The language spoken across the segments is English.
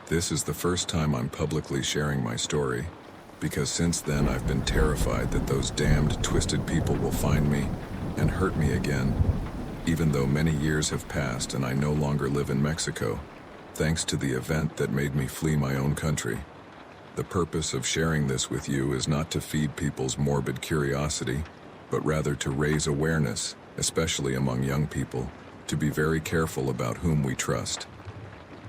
This is the first time I'm publicly sharing my story, because since then I've been terrified that those damned twisted people will find me and hurt me again, even though many years have passed and I no longer live in Mexico, thanks to the event that made me flee my own country. The purpose of sharing this with you is not to feed people's morbid curiosity, but rather to raise awareness, especially among young people, to be very careful about whom we trust.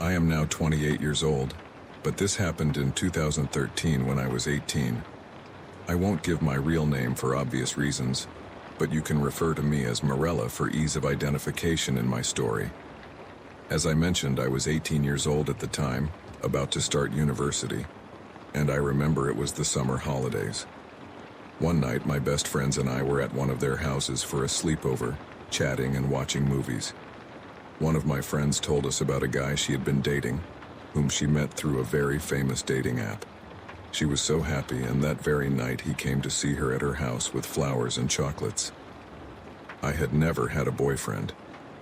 I am now 28 years old, but this happened in 2013 when I was 18. I won't give my real name for obvious reasons, but you can refer to me as Morella for ease of identification in my story. As I mentioned, I was 18 years old at the time, about to start university, and I remember it was the summer holidays. One night, my best friends and I were at one of their houses for a sleepover, chatting and watching movies. One of my friends told us about a guy she had been dating, whom she met through a very famous dating app. She was so happy, and that very night he came to see her at her house with flowers and chocolates. I had never had a boyfriend.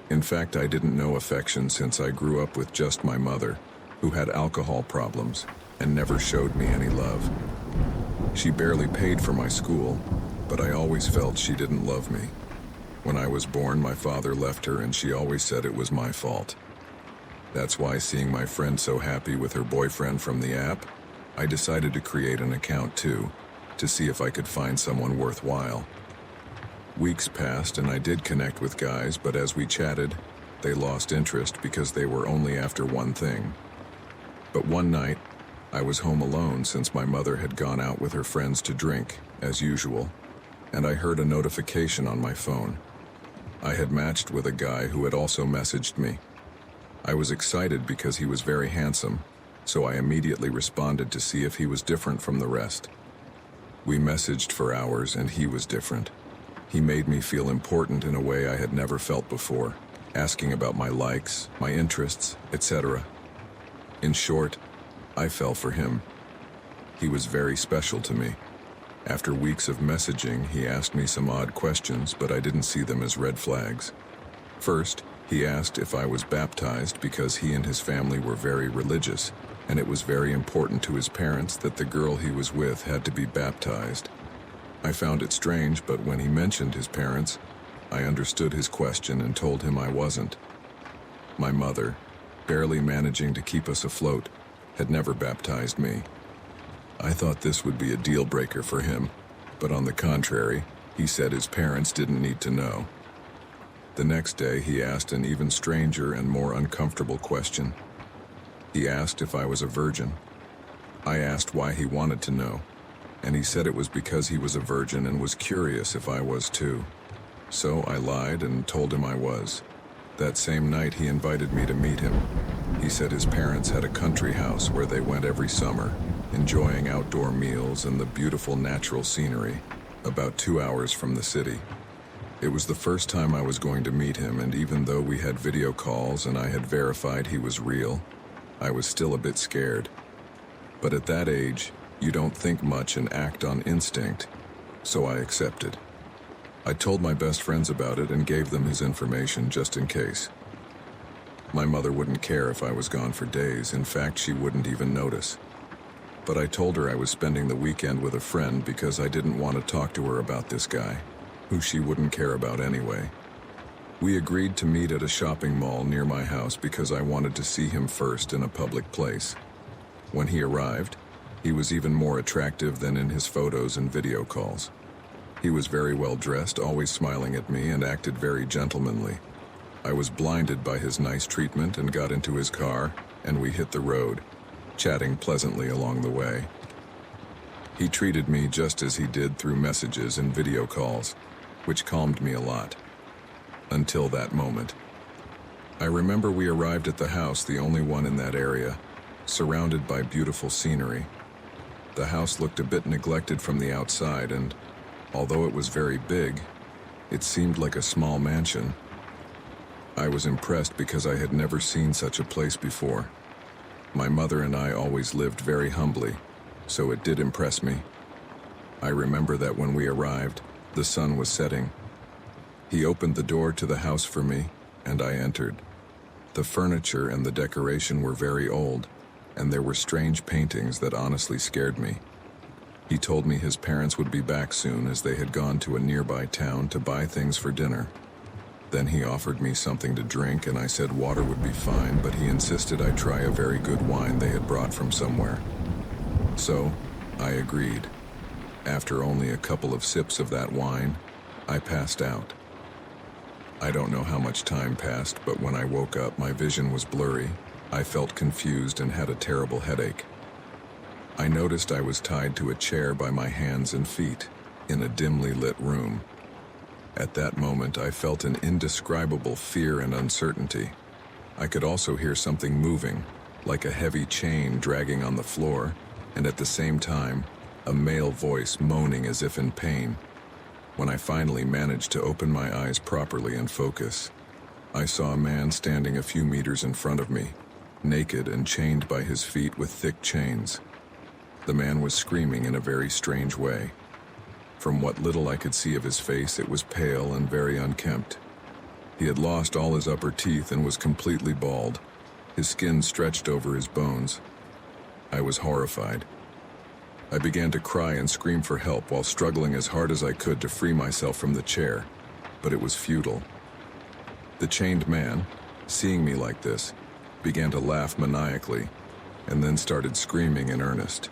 In fact, I didn't know affection since I grew up with just my mother, who had alcohol problems and never showed me any love. She barely paid for my school, but I always felt she didn't love me. When I was born, my father left her, and she always said it was my fault. That's why, seeing my friend so happy with her boyfriend from the app, I decided to create an account too, to see if I could find someone worthwhile. Weeks passed and I did connect with guys, but as we chatted, they lost interest because they were only after one thing. But one night, I was home alone since my mother had gone out with her friends to drink, as usual, and I heard a notification on my phone. I had matched with a guy who had also messaged me. I was excited because he was very handsome, so I immediately responded to see if he was different from the rest. We messaged for hours and he was different. He made me feel important in a way I had never felt before, asking about my likes, my interests, etc. In short, I fell for him. He was very special to me. After weeks of messaging, he asked me some odd questions, but I didn't see them as red flags. First, he asked if I was baptized because he and his family were very religious, and it was very important to his parents that the girl he was with had to be baptized. I found it strange, but when he mentioned his parents, I understood his question and told him I wasn't. My mother, barely managing to keep us afloat, had never baptized me. I thought this would be a deal breaker for him, but on the contrary, he said his parents didn't need to know. The next day, he asked an even stranger and more uncomfortable question. He asked if I was a virgin. I asked why he wanted to know, and he said it was because he was a virgin and was curious if I was too. So I lied and told him I was. That same night, he invited me to meet him. He said his parents had a country house where they went every summer, enjoying outdoor meals and the beautiful natural scenery, about 2 hours from the city. It was the first time I was going to meet him, and even though we had video calls and I had verified he was real, I was still a bit scared. But at that age, you don't think much and act on instinct, so I accepted. I told my best friends about it and gave them his information just in case. My mother wouldn't care if I was gone for days. In fact, she wouldn't even notice. But I told her I was spending the weekend with a friend because I didn't want to talk to her about this guy, who she wouldn't care about anyway. We agreed to meet at a shopping mall near my house because I wanted to see him first in a public place. When he arrived, he was even more attractive than in his photos and video calls. He was very well dressed, always smiling at me, and acted very gentlemanly. I was blinded by his nice treatment and got into his car, and we hit the road, chatting pleasantly along the way. He treated me just as he did through messages and video calls, which calmed me a lot. Until that moment. I remember we arrived at the house, the only one in that area, surrounded by beautiful scenery. The house looked a bit neglected from the outside, and although it was very big, it seemed like a small mansion. I was impressed because I had never seen such a place before. My mother and I always lived very humbly, so it did impress me. I remember that when we arrived, the sun was setting. He opened the door to the house for me, and I entered. The furniture and the decoration were very old, and there were strange paintings that honestly scared me. He told me his parents would be back soon as they had gone to a nearby town to buy things for dinner. Then he offered me something to drink and I said water would be fine, but he insisted I try a very good wine they had brought from somewhere. So, I agreed. After only a couple of sips of that wine, I passed out. I don't know how much time passed, but when I woke up, my vision was blurry. I felt confused and had a terrible headache. I noticed I was tied to a chair by my hands and feet in a dimly lit room. At that moment, I felt an indescribable fear and uncertainty. I could also hear something moving, like a heavy chain dragging on the floor, and at the same time, a male voice moaning as if in pain. When I finally managed to open my eyes properly and focus, I saw a man standing a few meters in front of me, naked and chained by his feet with thick chains. The man was screaming in a very strange way. From what little I could see of his face, it was pale and very unkempt. He had lost all his upper teeth and was completely bald. His skin stretched over his bones. I was horrified. I began to cry and scream for help while struggling as hard as I could to free myself from the chair, but it was futile. The chained man, seeing me like this, began to laugh maniacally and then started screaming in earnest.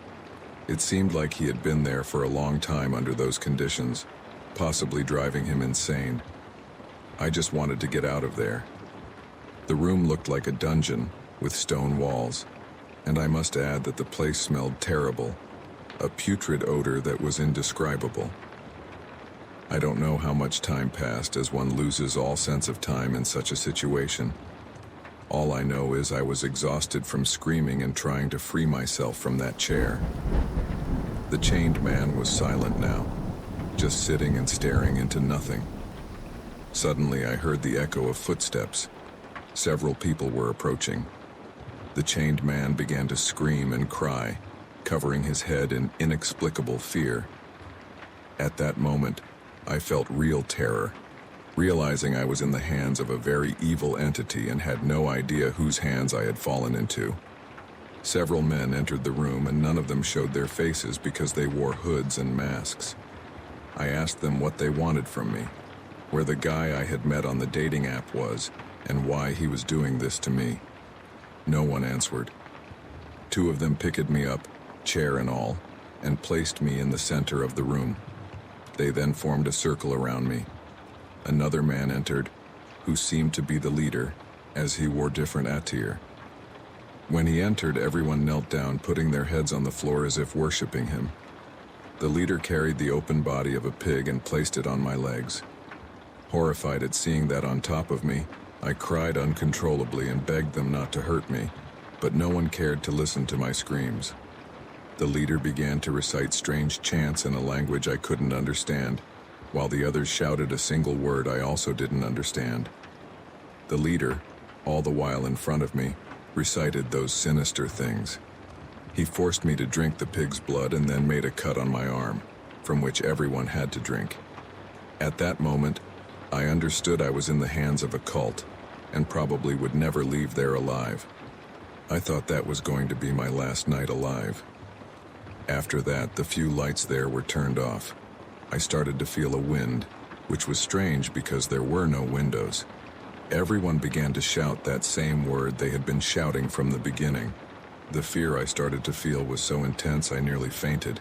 It seemed like he had been there for a long time under those conditions, possibly driving him insane. I just wanted to get out of there. The room looked like a dungeon with stone walls, and I must add that the place smelled terrible, a putrid odor that was indescribable. I don't know how much time passed, as one loses all sense of time in such a situation. All I know is I was exhausted from screaming and trying to free myself from that chair. The chained man was silent now, just sitting and staring into nothing. Suddenly I heard the echo of footsteps. Several people were approaching. The chained man began to scream and cry, covering his head in inexplicable fear. At that moment, I felt real terror, realizing I was in the hands of a very evil entity and had no idea whose hands I had fallen into. Several men entered the room and none of them showed their faces because they wore hoods and masks. I asked them what they wanted from me, where the guy I had met on the dating app was, and why he was doing this to me. No one answered. Two of them picked me up, chair and all, and placed me in the center of the room. They then formed a circle around me. Another man entered, who seemed to be the leader, as he wore different attire. When he entered, everyone knelt down, putting their heads on the floor as if worshiping him. The leader carried the open body of a pig and placed it on my legs. Horrified at seeing that on top of me, I cried uncontrollably and begged them not to hurt me, but no one cared to listen to my screams. The leader began to recite strange chants in a language I couldn't understand, while the others shouted a single word I also didn't understand. The leader, all the while in front of me, recited those sinister things. He forced me to drink the pig's blood and then made a cut on my arm, from which everyone had to drink. At that moment, I understood I was in the hands of a cult, and probably would never leave there alive. I thought that was going to be my last night alive. After that, the few lights there were turned off. I started to feel a wind, which was strange because there were no windows. Everyone began to shout that same word they had been shouting from the beginning. The fear I started to feel was so intense I nearly fainted,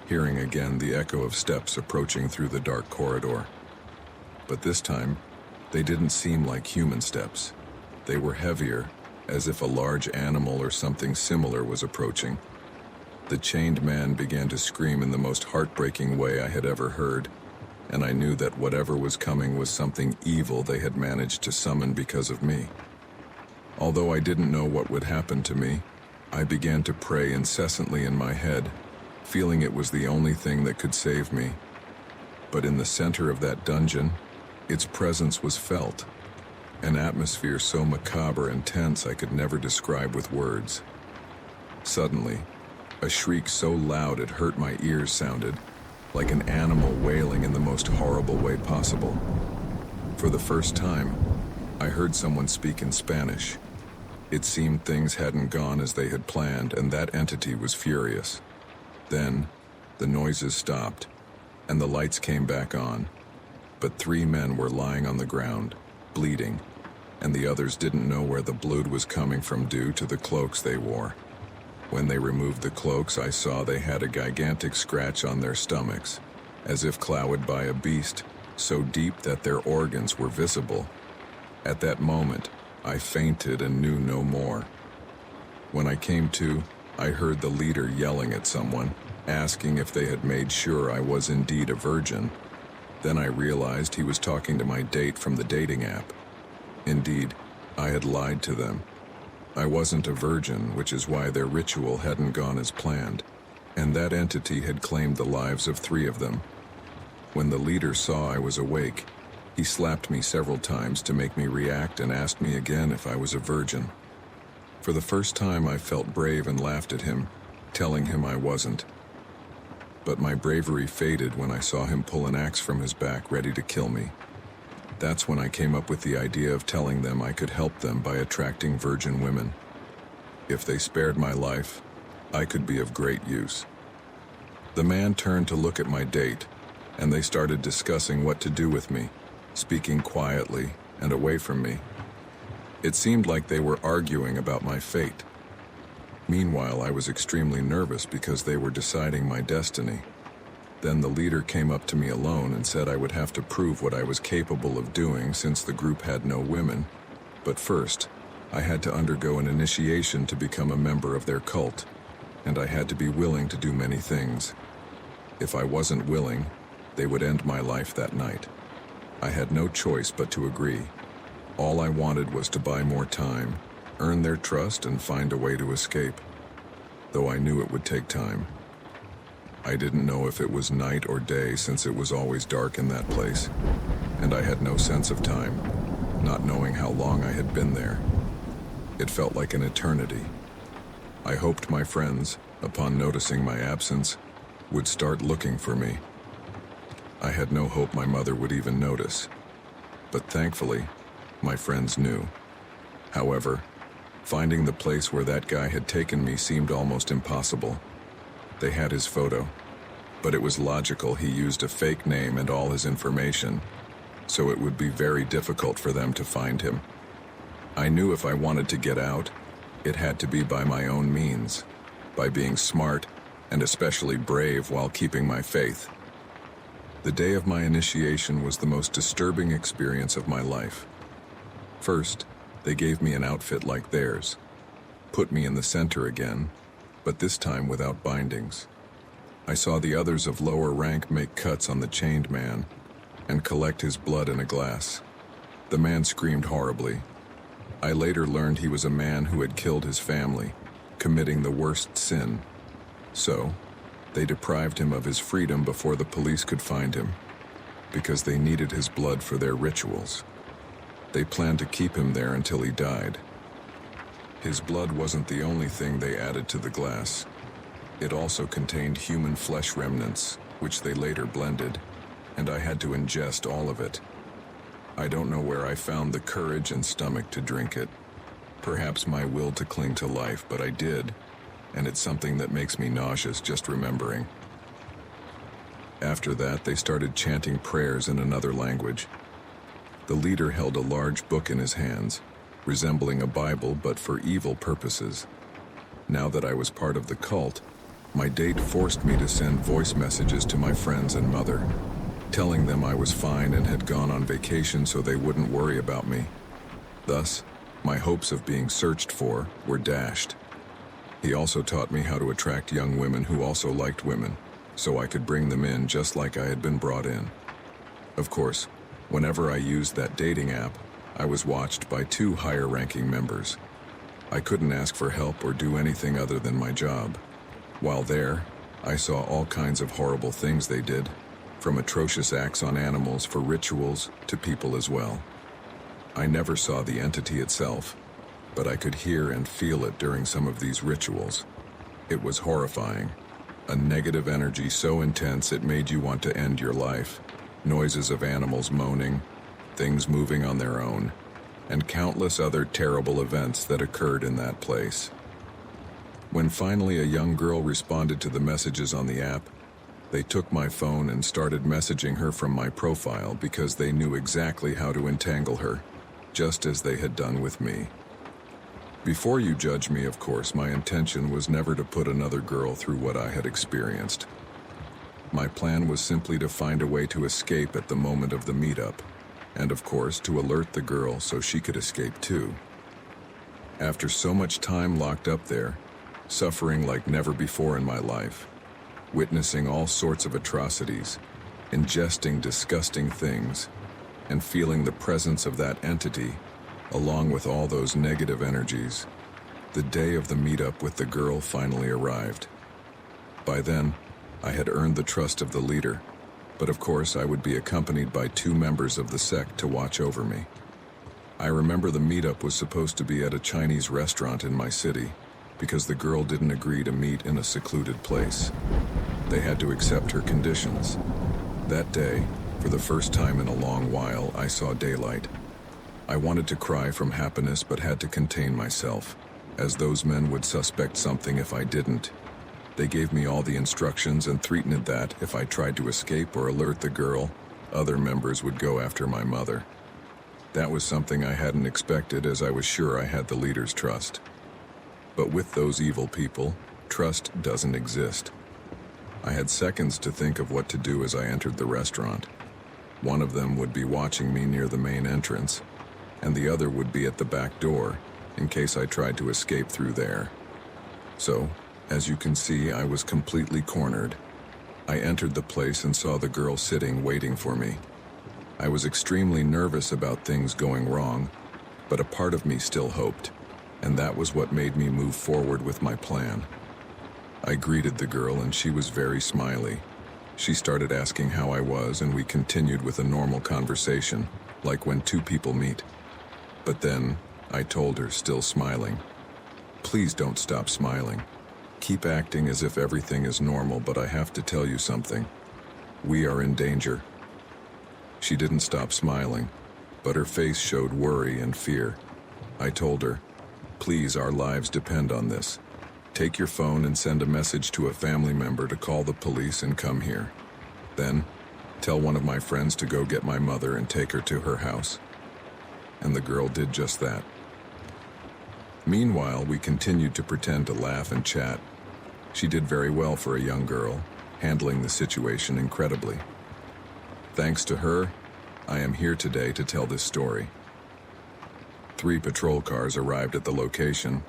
hearing again the echo of steps approaching through the dark corridor. But this time, they didn't seem like human steps. They were heavier, as if a large animal or something similar was approaching. The chained man began to scream in the most heartbreaking way I had ever heard, and I knew that whatever was coming was something evil they had managed to summon because of me. Although I didn't know what would happen to me, I began to pray incessantly in my head, feeling it was the only thing that could save me. But in the center of that dungeon, its presence was felt, an atmosphere so macabre and tense I could never describe with words. Suddenly, a shriek so loud it hurt my ears sounded, like an animal wailing in the most horrible way possible. For the first time, I heard someone speak in Spanish. It seemed things hadn't gone as they had planned, and that entity was furious. Then, the noises stopped, and the lights came back on. But 3 men were lying on the ground, bleeding, and the others didn't know where the blood was coming from due to the cloaks they wore. When they removed the cloaks, I saw they had a gigantic scratch on their stomachs, as if clawed by a beast, so deep that their organs were visible. At that moment, I fainted and knew no more. When I came to, I heard the leader yelling at someone, asking if they had made sure I was indeed a virgin. Then I realized he was talking to my date from the dating app. Indeed, I had lied to them. I wasn't a virgin, which is why their ritual hadn't gone as planned, and that entity had claimed the lives of 3 of them. When the leader saw I was awake, he slapped me several times to make me react and asked me again if I was a virgin. For the first time, I felt brave and laughed at him, telling him I wasn't. But my bravery faded when I saw him pull an axe from his back, ready to kill me. That's when I came up with the idea of telling them I could help them by attracting virgin women. If they spared my life, I could be of great use. The man turned to look at my date, and they started discussing what to do with me, speaking quietly and away from me. It seemed like they were arguing about my fate. Meanwhile, I was extremely nervous because they were deciding my destiny. Then the leader came up to me alone and said I would have to prove what I was capable of doing since the group had no women. But first, I had to undergo an initiation to become a member of their cult, and I had to be willing to do many things. If I wasn't willing, they would end my life that night. I had no choice but to agree. All I wanted was to buy more time, earn their trust, and find a way to escape, though I knew it would take time. I didn't know if it was night or day since it was always dark in that place, and I had no sense of time, not knowing how long I had been there. It felt like an eternity. I hoped my friends, upon noticing my absence, would start looking for me. I had no hope my mother would even notice, but thankfully, my friends knew. However, finding the place where that guy had taken me seemed almost impossible. They had his photo, but it was logical he used a fake name and all his information, so it would be very difficult for them to find him. I knew if I wanted to get out, it had to be by my own means, by being smart and especially brave while keeping my faith. The day of my initiation was the most disturbing experience of my life. First, they gave me an outfit like theirs, put me in the center again, but this time without bindings. I saw the others of lower rank make cuts on the chained man and collect his blood in a glass. The man screamed horribly. I later learned he was a man who had killed his family, committing the worst sin. So, they deprived him of his freedom before the police could find him, because they needed his blood for their rituals. They planned to keep him there until he died. His blood wasn't the only thing they added to the glass. It also contained human flesh remnants, which they later blended, and I had to ingest all of it. I don't know where I found the courage and stomach to drink it. Perhaps my will to cling to life, but I did, and it's something that makes me nauseous just remembering. After that, they started chanting prayers in another language. The leader held a large book in his hands, resembling a Bible but for evil purposes. Now that I was part of the cult, my date forced me to send voice messages to my friends and mother, telling them I was fine and had gone on vacation so they wouldn't worry about me. Thus, my hopes of being searched for were dashed. He also taught me how to attract young women who also liked women, so I could bring them in just like I had been brought in. Of course, whenever I used that dating app, I was watched by 2 higher-ranking members. I couldn't ask for help or do anything other than my job. While there, I saw all kinds of horrible things they did, from atrocious acts on animals for rituals to people as well. I never saw the entity itself, but I could hear and feel it during some of these rituals. It was horrifying. A negative energy so intense it made you want to end your life. Noises of animals moaning, things moving on their own. and countless other terrible events that occurred in that place. When finally a young girl responded to the messages on the app, they took my phone and started messaging her from my profile because they knew exactly how to entangle her, just as they had done with me. Before you judge me, of course, my intention was never to put another girl through what I had experienced. My plan was simply to find a way to escape at the moment of the meetup, and of course to alert the girl so she could escape too. After so much time locked up there, suffering like never before in my life, witnessing all sorts of atrocities, ingesting disgusting things, and feeling the presence of that entity, along with all those negative energies, the day of the meetup with the girl finally arrived. By then, I had earned the trust of the leader, but of course I would be accompanied by 2 members of the sect to watch over me. I remember the meetup was supposed to be at a Chinese restaurant in my city, because the girl didn't agree to meet in a secluded place. They had to accept her conditions. That day, for the first time in a long while, I saw daylight. I wanted to cry from happiness but had to contain myself, as those men would suspect something if I didn't. They gave me all the instructions and threatened that if I tried to escape or alert the girl, other members would go after my mother. That was something I hadn't expected, as I was sure I had the leader's trust. But with those evil people, trust doesn't exist. I had seconds to think of what to do as I entered the restaurant. One of them would be watching me near the main entrance, and the other would be at the back door, in case I tried to escape through there. So, as you can see, I was completely cornered. I entered the place and saw the girl sitting, waiting for me. I was extremely nervous about things going wrong, but a part of me still hoped, and that was what made me move forward with my plan. I greeted the girl and she was very smiley. She started asking how I was, and we continued with a normal conversation, like when 2 people meet. But then, I told her, still smiling, "Please don't stop smiling. Keep acting as if everything is normal, but I have to tell you something. We are in danger." She didn't stop smiling, but her face showed worry and fear. I told her, "Please, our lives depend on this. Take your phone and send a message to a family member to call the police and come here. Then, tell one of my friends to go get my mother and take her to her house." And the girl did just that. Meanwhile, we continued to pretend to laugh and chat. She did very well for a young girl, handling the situation incredibly. Thanks to her, I am here today to tell this story. 3 patrol cars arrived at the location.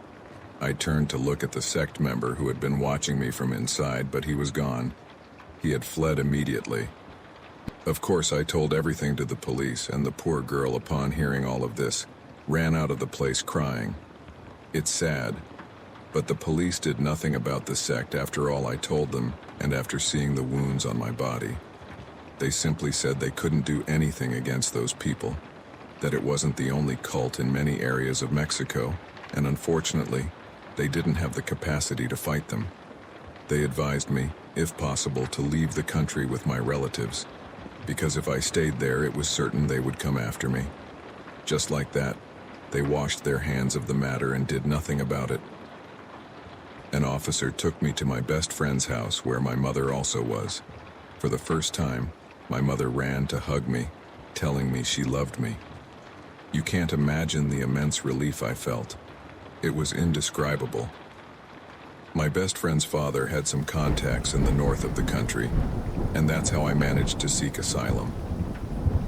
I turned to look at the sect member who had been watching me from inside, but he was gone. He had fled immediately. Of course, I told everything to the police, and the poor girl, upon hearing all of this, ran out of the place crying. It's sad, but the police did nothing about the sect after all I told them, and after seeing the wounds on my body. They simply said they couldn't do anything against those people, that it wasn't the only cult in many areas of Mexico, and unfortunately, they didn't have the capacity to fight them. They advised me, if possible, to leave the country with my relatives, because if I stayed there, it was certain they would come after me. Just like that, they washed their hands of the matter and did nothing about it. An officer took me to my best friend's house, where my mother also was. For the first time, my mother ran to hug me, telling me she loved me. You can't imagine the immense relief I felt. It was indescribable. My best friend's father had some contacts in the north of the country, and that's how I managed to seek asylum.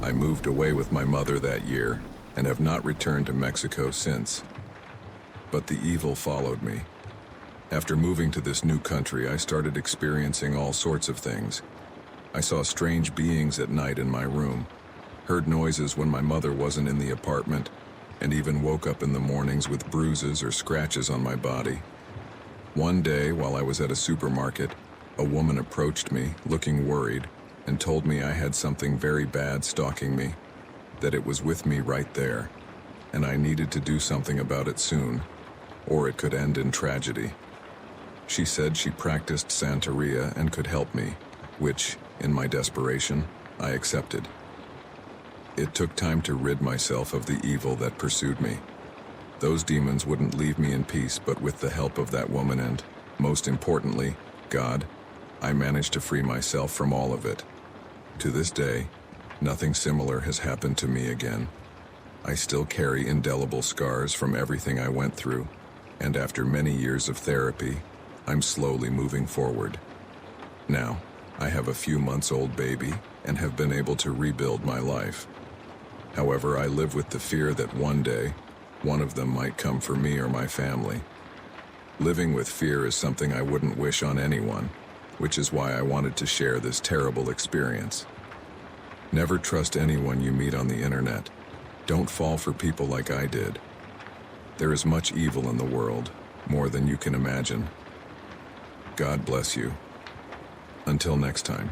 I moved away with my mother that year and have not returned to Mexico since. But the evil followed me. After moving to this new country, I started experiencing all sorts of things. I saw strange beings at night in my room, heard noises when my mother wasn't in the apartment, and even woke up in the mornings with bruises or scratches on my body. One day, while I was at a supermarket, a woman approached me, looking worried, and told me I had something very bad stalking me, that it was with me right there, and I needed to do something about it soon, or it could end in tragedy. She said she practiced Santeria and could help me, which, in my desperation, I accepted. It took time to rid myself of the evil that pursued me. Those demons wouldn't leave me in peace, but with the help of that woman and, most importantly, God, I managed to free myself from all of it. To this day, nothing similar has happened to me again. I still carry indelible scars from everything I went through, and after many years of therapy, I'm slowly moving forward. Now, I have a few months-old baby and have been able to rebuild my life. However, I live with the fear that one day, one of them might come for me or my family. Living with fear is something I wouldn't wish on anyone, which is why I wanted to share this terrible experience. Never trust anyone you meet on the internet. Don't fall for people like I did. There is much evil in the world, more than you can imagine. God bless you. Until next time.